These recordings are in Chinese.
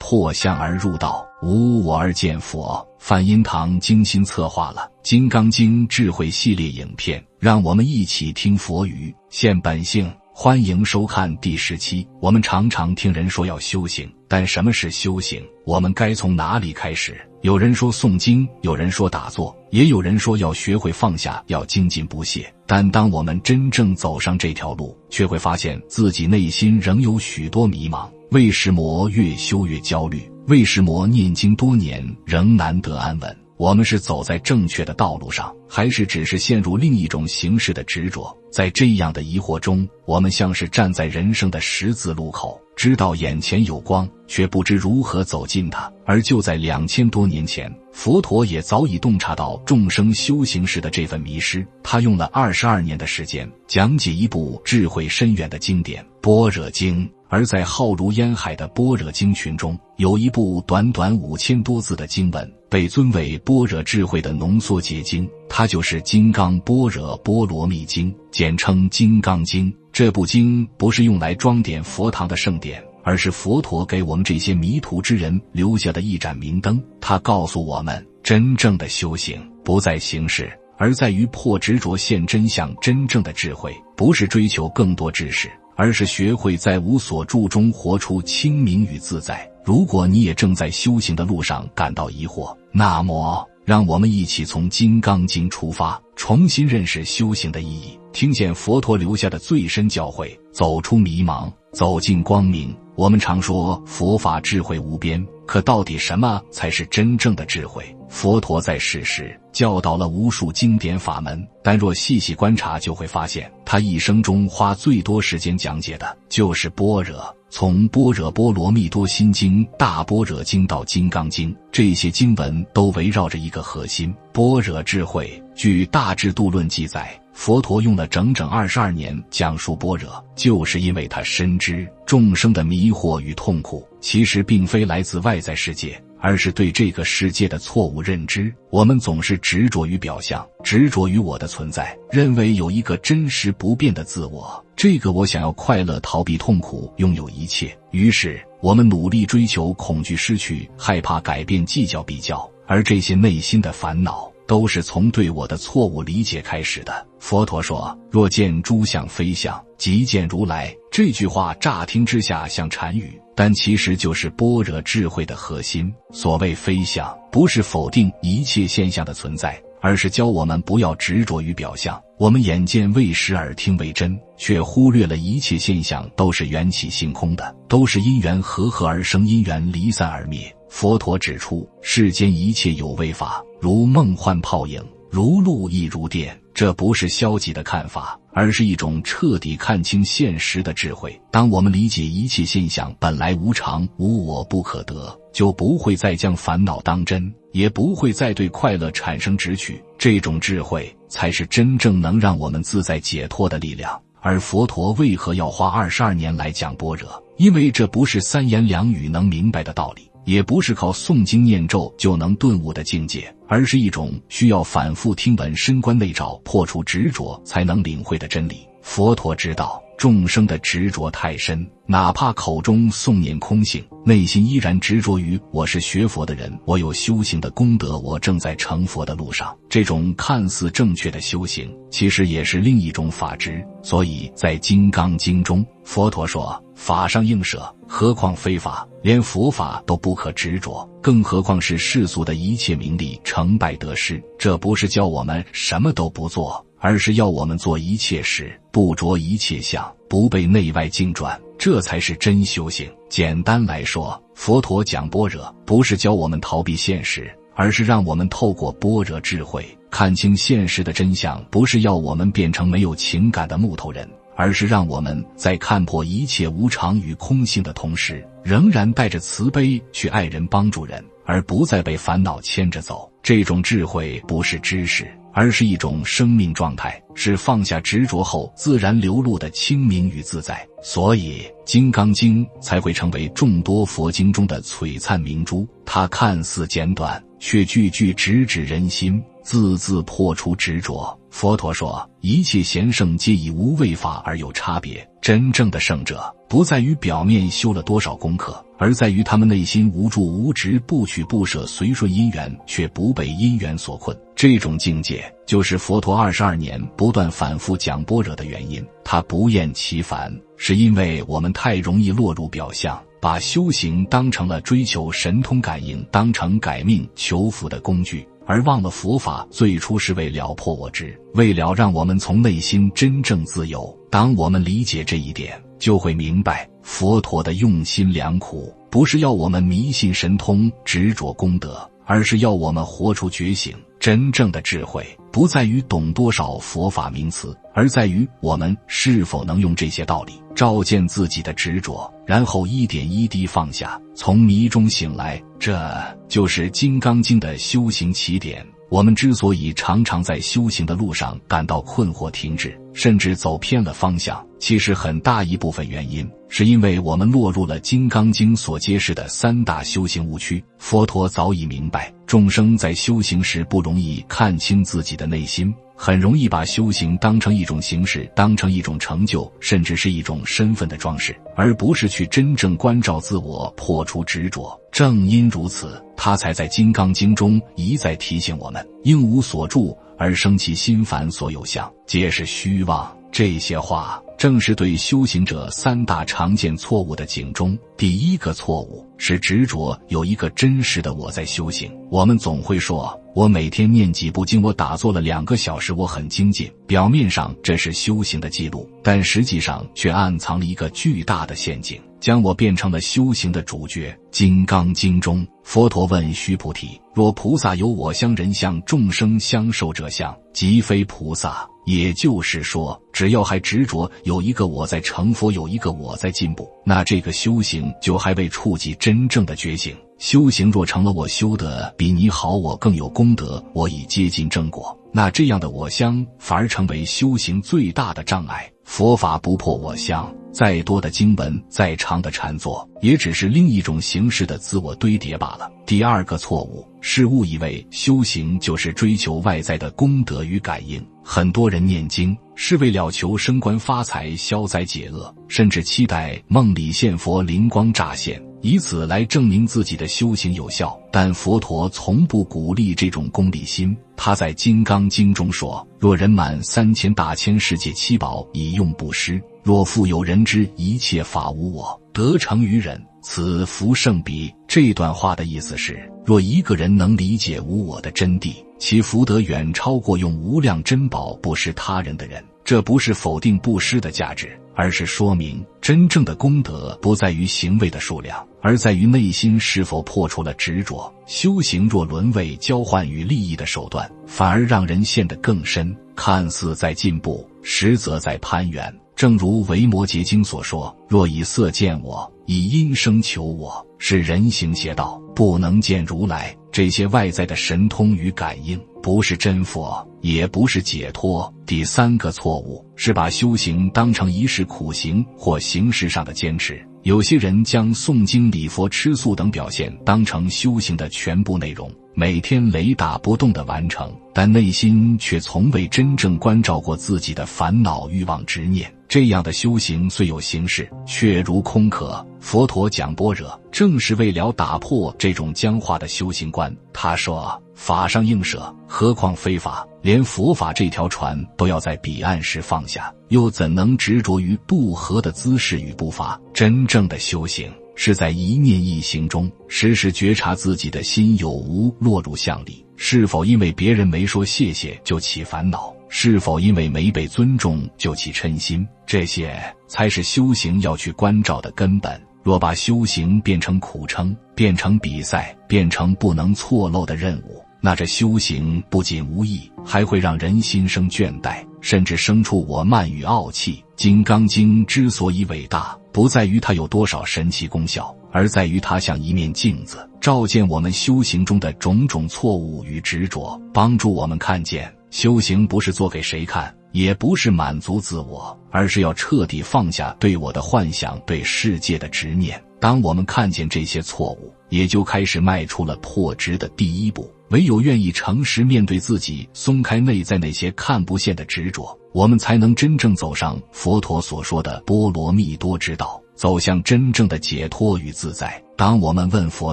破相而入道，无我而见佛。梵音堂精心策划了《金刚经》智慧系列影片，让我们一起听佛语，现本性。欢迎收看第17。我们常常听人说要修行，但什么是修行？我们该从哪里开始？有人说诵经，有人说打坐，也有人说要学会放下，要精进不懈。但当我们真正走上这条路，却会发现自己内心仍有许多迷茫。为什么越修越焦虑？为什么念经多年仍难得安稳？我们是走在正确的道路上，还是只是陷入另一种形式的执着？在这样的疑惑中，我们像是站在人生的十字路口，知道眼前有光，却不知如何走进它。而就在2000多年前，佛陀也早已洞察到众生修行时的这份迷失。他用了22年的时间，讲解一部智慧深远的经典《般若经》。而在浩如烟海的般若经群中，有一部短短5000多字的经文，被尊为般若智慧的浓缩结晶，它就是《金刚般若波罗蜜经》，简称《金刚经》。这部经不是用来装点佛堂的圣典，而是佛陀给我们这些迷途之人留下的一盏明灯。它告诉我们，真正的修行不在形式，而在于破执着现真相。真正的智慧不是追求更多知识，而是学会在无所住中活出清明与自在。如果你也正在修行的路上感到疑惑，那么让我们一起从《金刚经》出发，重新认识修行的意义，听见佛陀留下的最深教诲，走出迷茫，走进光明。我们常说佛法智慧无边，可到底什么才是真正的智慧？佛陀在世时教导了无数经典法门，但若细细观察，就会发现他一生中花最多时间讲解的就是般若。从般若波罗蜜多心经、大般若经到金刚经，这些经文都围绕着一个核心：般若智慧。据大智度论记载，佛陀用了整整22年讲述般若，就是因为他深知众生的迷惑与痛苦其实并非来自外在世界，而是对这个世界的错误认知。我们总是执着于表象，执着于我的存在，认为有一个真实不变的自我，这个我想要快乐、逃避痛苦、拥有一切。于是我们努力追求恐惧失去、害怕改变、计较比较，而这些内心的烦恼都是从对我的错误理解开始的。佛陀说，若见诸相非相，即见如来。这句话乍听之下像禅语，但其实就是般若智慧的核心。所谓非相，不是否定一切现象的存在，而是教我们不要执着于表象。我们眼见为实，耳听为真，却忽略了一切现象都是缘起性空的，都是因缘和合而生，因缘离散而灭。佛陀指出，世间一切有为法，如梦幻泡影，如露亦如电。这不是消极的看法，而是一种彻底看清现实的智慧。当我们理解一切现象本来无常，无我不可得，就不会再将烦恼当真，也不会再对快乐产生执取。这种智慧才是真正能让我们自在解脱的力量。而佛陀为何要花22年来讲般若？因为这不是三言两语能明白的道理，也不是靠诵经念咒就能顿悟的境界，而是一种需要反复听闻、深观内照、破除执着才能领会的真理。佛陀知道众生的执着太深，哪怕口中诵念空性，内心依然执着于我是学佛的人，我有修行的功德，我正在成佛的路上。这种看似正确的修行，其实也是另一种法执。所以在《金刚经》中，佛陀说，法上应舍，何况非法？连佛法都不可执着，更何况是世俗的一切名利、成败得失。这不是叫我们什么都不做，而是要我们做一切事，不着一切相，不被内外境转，这才是真修行。简单来说，佛陀讲般若，不是教我们逃避现实，而是让我们透过般若智慧看清现实的真相。不是要我们变成没有情感的木头人，而是让我们在看破一切无常与空性的同时，仍然带着慈悲去爱人、帮助人，而不再被烦恼牵着走。这种智慧不是知识，而是一种生命状态，是放下执着后自然流露的清明与自在。所以《金刚经》才会成为众多佛经中的璀璨明珠。它看似简短，却句句直指人心。字字破除执着。佛陀说，一切贤圣皆以无为法而有差别，真正的圣者不在于表面修了多少功课，而在于他们内心无住无执，不取不舍，随顺因缘，却不被因缘所困。这种境界就是佛陀22年不断反复讲般若的原因。他不厌其烦，是因为我们太容易落入表象，把修行当成了追求神通感应，当成改命求福的工具，而忘了佛法最初是为了破我执，为了让我们从内心真正自由。当我们理解这一点，就会明白佛陀的用心良苦，不是要我们迷信神通，执着功德，而是要我们活出觉醒。真正的智慧不在于懂多少佛法名词，而在于我们是否能用这些道理照见自己的执着，然后一点一滴放下，从迷中醒来。这就是《金刚经》的修行起点。我们之所以常常在修行的路上感到困惑停滞，甚至走偏了方向，其实很大一部分原因是因为我们落入了《金刚经》所揭示的3大修行误区。佛陀早已明白，众生在修行时不容易看清自己的内心，很容易把修行当成一种形式，当成一种成就，甚至是一种身份的装饰，而不是去真正关照自我，破除执着。正因如此，他才在《金刚经》中一再提醒我们，应无所住而生其心烦，所有相皆是虚妄。这些话正是对修行者3大常见错误的警钟。第一个错误是执着有一个真实的我在修行。我们总会说，我每天念几部经，我打坐了2个小时，我很精进。表面上这是修行的记录，但实际上却暗藏了一个巨大的陷阱，将我变成了修行的主角。《金刚经》中，佛陀问须菩提，若菩萨有我相、人相、众生相受者相，即非菩萨。也就是说，只要还执着有一个我在成佛，有一个我在进步，那这个修行就还未触及真正的觉醒。修行若成了我修得比你好，我更有功德，我已接近正果，那这样的我相反而成为修行最大的障碍。佛法不破我相，再多的经文，再长的禅坐，也只是另一种形式的自我堆叠罢了。第二个错误是误以为修行就是追求外在的功德与感应。很多人念经是为了求升官发财、消灾解厄，甚至期待梦里现佛、灵光乍现，以此来证明自己的修行有效。但佛陀从不鼓励这种功利心。他在《金刚经》中说，若人满3000大千世界7宝，以用布施，若复有人知一切法无我，得成于人，此福甚彼。这段话的意思是，若一个人能理解无我的真谛，其福德远超过用无量珍宝布施他人的人。这不是否定布施的价值，而是说明真正的功德不在于行为的数量，而在于内心是否破除了执着。修行若沦为交换与利益的手段，反而让人陷得更深，看似在进步，实则在攀援。正如《维摩诘经》所说，若以色见我，以音声求我，是人行邪道，不能见如来。这些外在的神通与感应，不是真佛，也不是解脱。第三个错误是把修行当成仪式苦行或形式上的坚持。有些人将诵经、礼佛、吃素等表现当成修行的全部内容，每天雷打不动地完成，但内心却从未真正关照过自己的烦恼、欲望、执念。这样的修行虽有形式，却如空壳。佛陀讲般若，正是为了打破这种僵化的修行观。他说，法上应舍，何况非法？连佛法这条船都要在彼岸时放下，又怎能执着于不合的姿势与步伐？真正的修行是在一念一行中，时时觉察自己的心有无落入相里，是否因为别人没说谢谢就起烦恼，是否因为没被尊重就起嗔心，这些才是修行要去关照的根本。若把修行变成苦撑，变成比赛，变成不能错漏的任务，那这修行不仅无益，还会让人心生倦怠，甚至生出我慢与傲气。金刚经之所以伟大，不在于它有多少神奇功效，而在于它像一面镜子，照见我们修行中的种种错误与执着，帮助我们看见修行不是做给谁看，也不是满足自我，而是要彻底放下对我的幻想，对世界的执念。当我们看见这些错误，也就开始迈出了破执的第一步。唯有愿意诚实面对自己，松开内在那些看不见的执着，我们才能真正走上佛陀所说的波罗蜜多之道，走向真正的解脱与自在。当我们问佛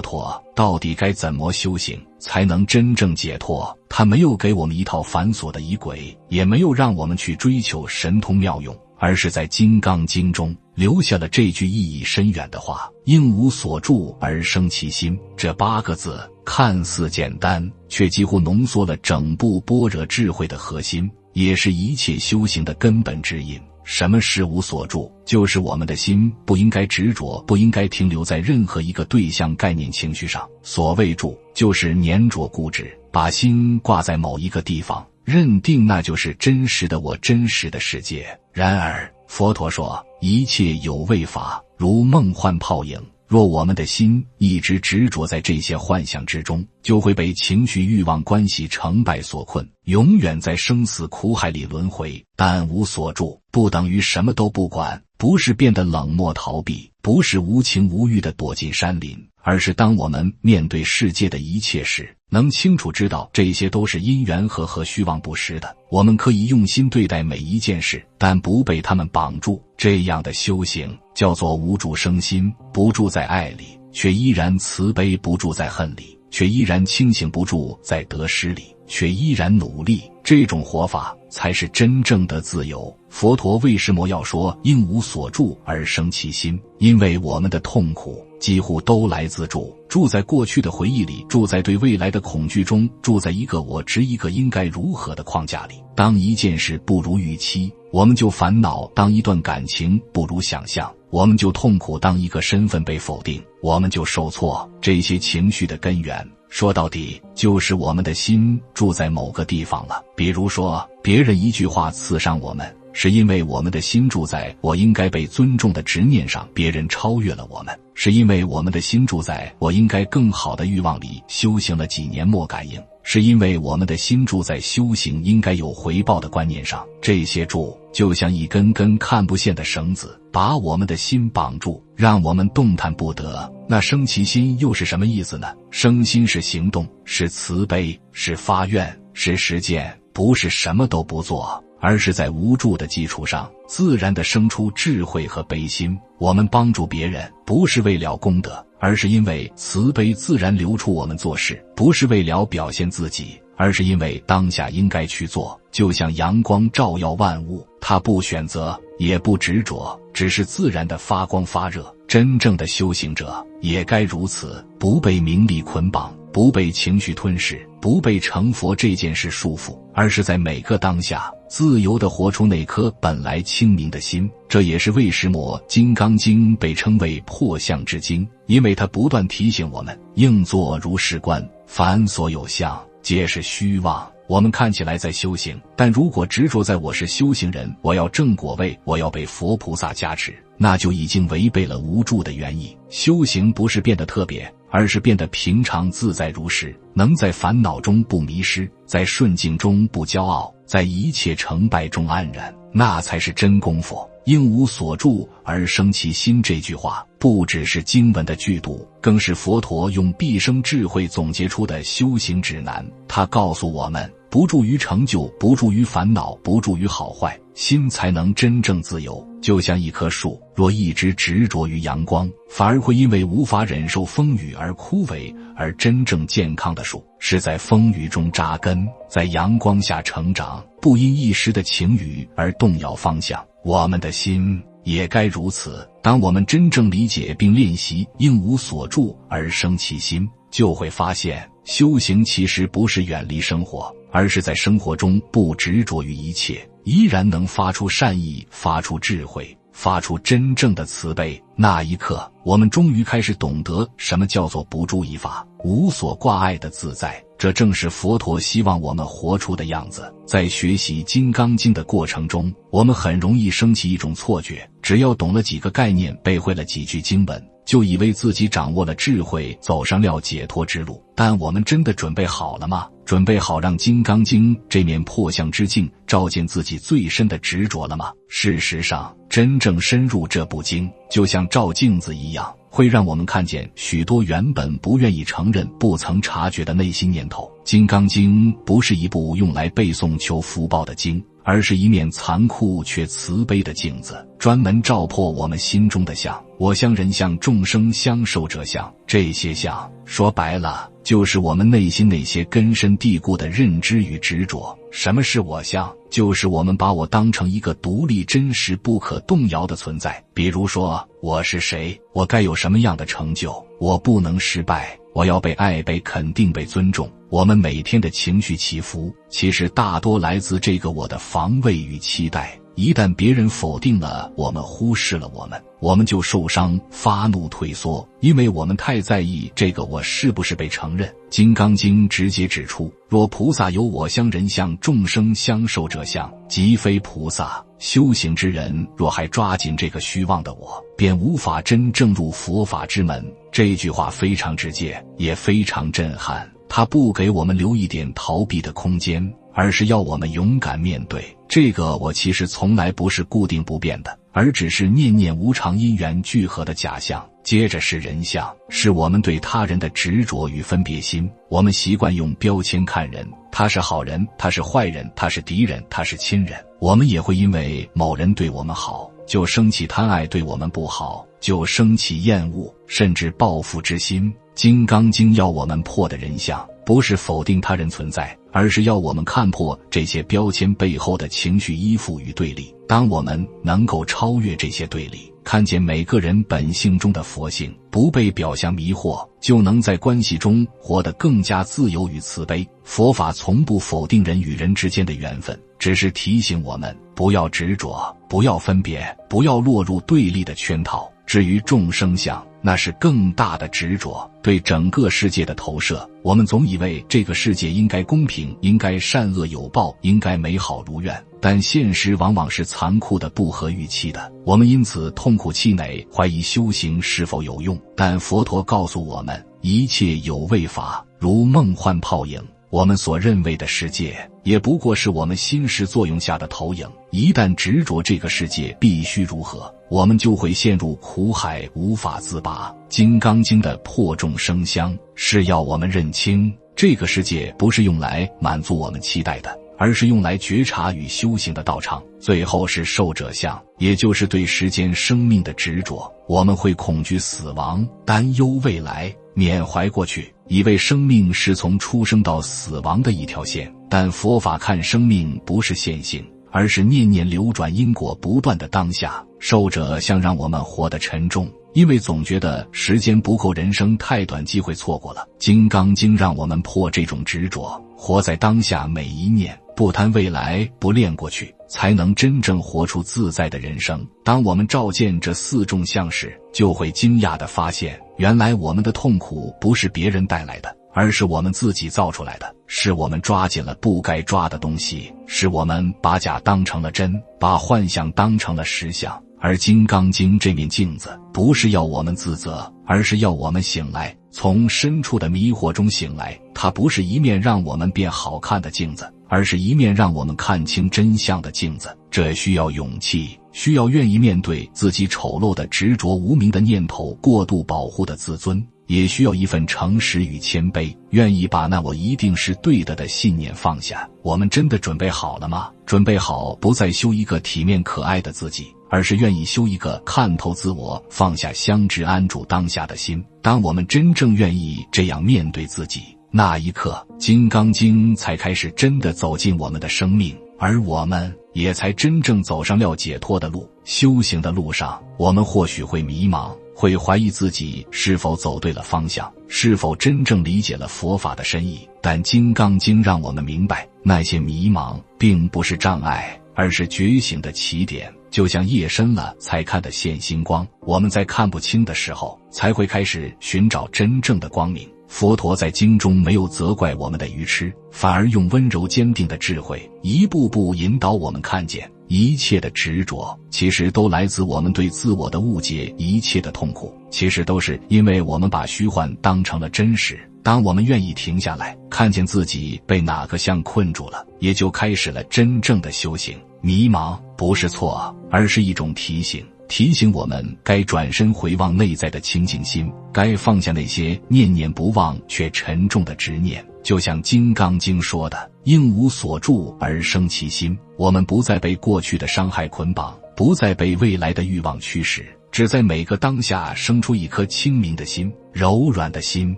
陀到底该怎么修行才能真正解脱，他没有给我们一套繁琐的仪轨，也没有让我们去追求神通妙用，而是在《金刚经》中留下了这句意义深远的话：应无所住而生其心。这8个字看似简单，却几乎浓缩了整部般若智慧的核心，也是一切修行的根本指引。什么是无所住？就是我们的心不应该执着，不应该停留在任何一个对象、概念、情绪上。所谓住，就是粘着固执，把心挂在某一个地方，认定那就是真实的我，真实的世界。然而佛陀说，一切有为法如梦幻泡影，若我们的心一直执着在这些幻象之中，就会被情绪、欲望、关系、成败所困，永远在生死苦海里轮回。但无所住不等于什么都不管，不是变得冷漠逃避，不是无情无欲地躲进山林，而是当我们面对世界的一切时，能清楚知道这些都是因缘和虚妄不实的。我们可以用心对待每一件事，但不被他们绑住。这样的修行叫做无住生心，不住在爱里，却依然慈悲；不住在恨里，却依然清醒；不住在得失里，却依然努力。这种活法才是真正的自由。佛陀为什么要说应无所住而生其心？因为我们的痛苦几乎都来自住在过去的回忆里，住在对未来的恐惧中，住在一个我执、一个应该如何的框架里。当一件事不如预期，我们就烦恼；当一段感情不如想象，我们就痛苦；当一个身份被否定，我们就受挫。这些情绪的根源，说到底就是我们的心住在某个地方了。比如说，别人一句话刺伤我们，是因为我们的心住在我应该被尊重的执念上，别人超越了我们，是因为我们的心住在我应该更好的欲望里，修行了几年莫感应，是因为我们的心住在修行应该有回报的观念上。这些住就像一根根看不见的绳子，把我们的心绑住，让我们动弹不得。那生其心又是什么意思呢？生心是行动，是慈悲，是发愿，是实践，不是什么都不做，而是在无助的基础上自然地生出智慧和悲心。我们帮助别人不是为了功德，而是因为慈悲自然流出我们做事，不是为了表现自己，而是因为当下应该去做。就像阳光照耀万物，它不选择也不执着，只是自然的发光发热。真正的修行者也该如此，不被名利捆绑，不被情绪吞噬，不被成佛这件事束缚，而是在每个当下自由地活出那颗本来清明的心。这也是为什么《金刚经》被称为破相之经，因为它不断提醒我们，应作如是观，凡所有相皆是虚妄。我们看起来在修行，但如果执着在我是修行人，我要正果位，我要被佛菩萨加持，那就已经违背了无住的原意。修行不是变得特别，而是变得平常自在如实，能在烦恼中不迷失，在顺境中不骄傲，在一切成败中安然，那才是真功夫。应无所住而生其心，这句话不只是经文的句读，更是佛陀用毕生智慧总结出的修行指南。他告诉我们，不住于成就，不住于烦恼，不住于好坏，心才能真正自由。就像一棵树，若一直执着于阳光，反而会因为无法忍受风雨而枯萎。而真正健康的树，是在风雨中扎根，在阳光下成长，不因一时的情雨而动摇方向。我们的心也该如此。当我们真正理解并练习应无所住而生其心，就会发现修行其实不是远离生活，而是在生活中不执着于一切，依然能发出善意，发出智慧，发出真正的慈悲。那一刻，我们终于开始懂得什么叫做不住一法，无所挂碍的自在。这正是佛陀希望我们活出的样子。在学习《金刚经》的过程中，我们很容易升起一种错觉，只要懂了几个概念，背会了几句经文，就以为自己掌握了智慧，走上了解脱之路。但我们真的准备好了吗？准备好让《金刚经》这面破相之镜照见自己最深的执着了吗？事实上，真正深入这部经，就像照镜子一样，会让我们看见许多原本不愿意承认、不曾察觉的内心念头。《金刚经》不是一部用来背诵求福报的经，而是一面残酷却慈悲的镜子，专门照破我们心中的相。我相、人相、众生相、寿者相，这些相说白了就是我们内心那些根深蒂固的认知与执着。什么是我相？就是我们把我当成一个独立、真实、不可动摇的存在。比如说，我是谁？我该有什么样的成就？我不能失败，我要被爱、被肯定、被尊重。我们每天的情绪起伏，其实大多来自这个我的防卫与期待。一旦别人否定了我们，忽视了我们就受伤、发怒、退缩，因为我们太在意这个我是不是被承认。《金刚经》直接指出，若菩萨有我相、人相、众生相、寿者相，即非菩萨。修行之人若还抓紧这个虚妄的我，便无法真正入佛法之门。这句话非常直接，也非常震撼。它不给我们留一点逃避的空间，而是要我们勇敢面对。这个我其实从来不是固定不变的，而只是念念无常因缘聚合的假象。接着是人相，是我们对他人的执着与分别心。我们习惯用标签看人，他是好人，他是坏人，他是敌人，他是亲人。我们也会因为某人对我们好，就生起贪爱；对我们不好，就生起厌恶，甚至报复之心。《金刚经》要我们破的人相，不是否定他人存在，而是要我们看破这些标签背后的情绪依附与对立。当我们能够超越这些对立，看见每个人本性中的佛性，不被表象迷惑，就能在关系中活得更加自由与慈悲。佛法从不否定人与人之间的缘分，只是提醒我们不要执着，不要分别，不要落入对立的圈套。至于众生相，那是更大的执着，对整个世界的投射。我们总以为这个世界应该公平，应该善恶有报，应该美好如愿，但现实往往是残酷的，不合预期的。我们因此痛苦气馁，怀疑修行是否有用。但佛陀告诉我们，一切有为法，如梦幻泡影。我们所认为的世界，也不过是我们心识作用下的投影。一旦执着这个世界必须如何，我们就会陷入苦海，无法自拔。《金刚经》的破众生相，是要我们认清，这个世界不是用来满足我们期待的，而是用来觉察与修行的道场。最后是寿者相，也就是对时间生命的执着。我们会恐惧死亡，担忧未来，缅怀过去，以为生命是从出生到死亡的一条线。但佛法看生命不是线性，而是念念流转，因果不断的当下。寿者相让我们活得沉重，因为总觉得时间不够，人生太短，机会错过了。《金刚经》让我们破这种执着，活在当下每一念，不贪未来，不恋过去，才能真正活出自在的人生。当我们照见这四众相时，就会惊讶地发现，原来我们的痛苦不是别人带来的，而是我们自己造出来的。是我们抓紧了不该抓的东西，是我们把假当成了真，把幻想当成了实相。而《金刚经》这面镜子，不是要我们自责，而是要我们醒来，从深处的迷惑中醒来。它不是一面让我们变好看的镜子，而是一面让我们看清真相的镜子。这需要勇气，需要愿意面对自己丑陋的执着、无明的念头、过度保护的自尊，也需要一份诚实与谦卑，愿意把那我一定是对的信念放下。我们真的准备好了吗？准备好不再修一个体面可爱的自己，而是愿意修一个看透自我、放下相执、安住当下的心。当我们真正愿意这样面对自己，那一刻，《金刚经》才开始真的走进我们的生命，而我们也才真正走上了解脱的路。修行的路上，我们或许会迷茫，会怀疑自己是否走对了方向，是否真正理解了佛法的深意。但《金刚经》让我们明白，那些迷茫并不是障碍，而是觉醒的起点。就像夜深了才看得见星光，我们在看不清的时候，才会开始寻找真正的光明。佛陀在经中没有责怪我们的愚痴，反而用温柔坚定的智慧，一步步引导我们看见，一切的执着其实都来自我们对自我的误解，一切的痛苦其实都是因为我们把虚幻当成了真实。当我们愿意停下来，看见自己被哪个相困住了，也就开始了真正的修行。迷茫不是错，而是一种提醒，提醒我们该转身回望内在的清净心，该放下那些念念不忘却沉重的执念。就像《金刚经》说的，应无所住而生其心。我们不再被过去的伤害捆绑，不再被未来的欲望驱使，只在每个当下生出一颗清明的心，柔软的心，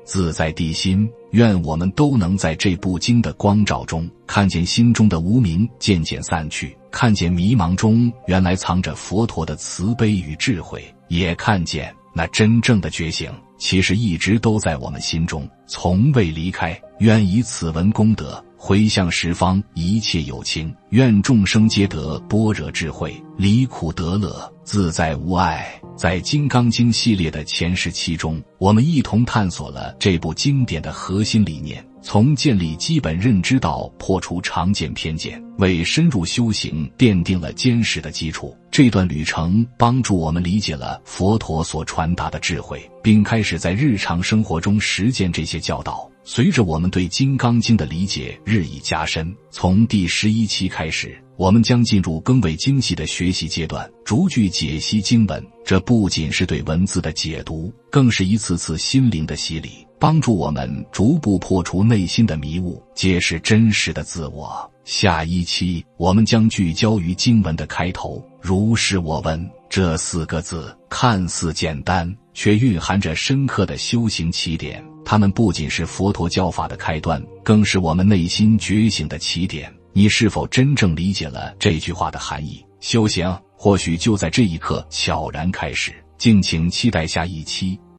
自在地心。愿我们都能在这部经的光照中，看见心中的无明渐渐散去，看见迷茫中原来藏着佛陀的慈悲与智慧，也看见那真正的觉醒其实一直都在我们心中，从未离开。愿以此文功德，回向十方一切有情，愿众生皆得般若智慧，离苦得乐，自在无碍。在《金刚经》系列的前10期中，我们一同探索了这部经典的核心理念，从建立基本认知到破除常见偏见，为深入修行奠定了坚实的基础。这段旅程帮助我们理解了佛陀所传达的智慧，并开始在日常生活中实践这些教导。随着我们对《金刚经》的理解日益加深，从第11期开始，我们将进入更为精细的学习阶段，逐句解析经文。这不仅是对文字的解读，更是一次次心灵的洗礼，帮助我们逐步破除内心的迷雾，揭示真实的自我。下一期我们将聚焦于经文的开头，如是我闻这4个字看似简单，却蕴含着深刻的修行起点。它们不仅是佛陀教法的开端，更是我们内心觉醒的起点。你是否真正理解了这句话的含义？修行或许就在这一刻悄然开始。敬请期待下一期。